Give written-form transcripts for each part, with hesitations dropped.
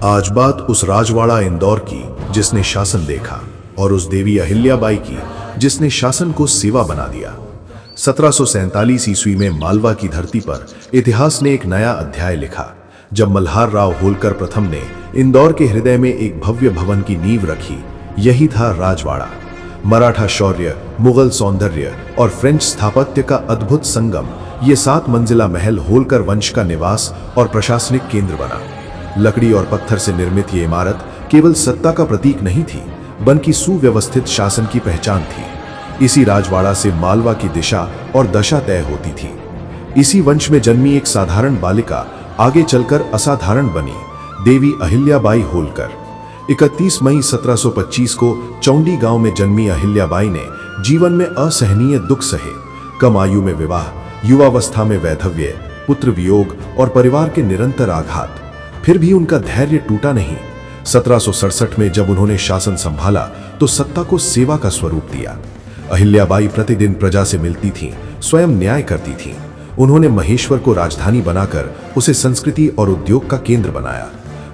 आज बात उस राजवाड़ा इंदौर की जिसने शासन देखा और उस देवी अहिल्याबाई की जिसने शासन को सेवा बना दिया। 1747 ईस्वी में मालवा की धरती पर इतिहास ने एक नया अध्याय लिखा, जब मल्हार राव होलकर प्रथम ने इंदौर के हृदय में एक भव्य भवन की नींव रखी। यही था राजवाड़ा। मराठा शौर्य, मुगल सौंदर्य और फ्रेंच स्थापत्य का अद्भुत संगम, ये 7 मंजिला महल होलकर वंश का निवास और प्रशासनिक केंद्र बना। लकड़ी और पत्थर से निर्मित ये इमारत केवल सत्ता का प्रतीक नहीं थी, बल्कि सुव्यवस्थित शासन की पहचान थी। इसी राजवाड़ा से मालवा की दिशा और दशा तय होती थी। इसी वंश में जन्मी एक साधारण बालिका आगे चलकर असाधारण बनी, देवी अहिल्याबाई होलकर। 31 मई 1725 को चौंडी गांव में जन्मी अहिल्याबाई ने जीवन में असहनीय दुख सहे। कम आयु में विवाह, युवावस्था में वैधव्य, पुत्र वियोग और परिवार के निरंतर आघात। फिर भी उनका धैर्य टूटा नहीं। 1767 में जब उन्होंने शासन संभाला तो सत्ता को सेवा का स्वरूप दिया। अहिल्याबाई प्रतिदिन प्रजा से मिलती थीं, स्वयं न्याय करती थीं। उन्होंने महेश्वर को राजधानी बनाकर उसे संस्कृति और उद्योग का केंद्र बनाया।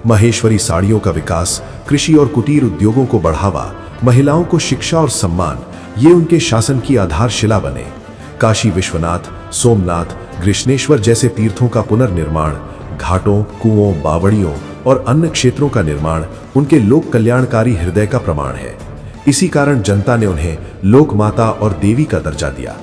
महेश्वरी साड़ियों का विकास, कृषि और कुटीर उद्योगों को बढ़ावा, महिलाओं को शिक्षा और सम्मान, ये उनके शासन की आधारशिला बने। काशी विश्वनाथ, सोमनाथ, कृष्णेश्वर जैसे तीर्थों का पुनर्निर्माण, घाटों, कुओं, बावड़ियों और अन्य क्षेत्रों का निर्माण उनके लोक कल्याणकारी हृदय का प्रमाण है। इसी कारण जनता ने उन्हें लोक माता और देवी का दर्जा दिया।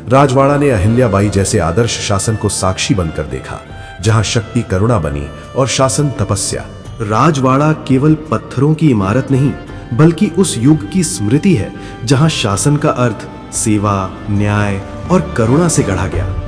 राजवाड़ा ने अहिल्याबाई जैसे आदर्श शासन को साक्षी बनकर देखा, जहां शक्ति करुणा बनी और शासन तपस्या। राजवाड़ा केवल पत्थरों की इमारत नहीं, बल्कि उस युग की स्मृति है जहां शासन का अर्थ सेवा, न्याय और करुणा से गढ़ा गया।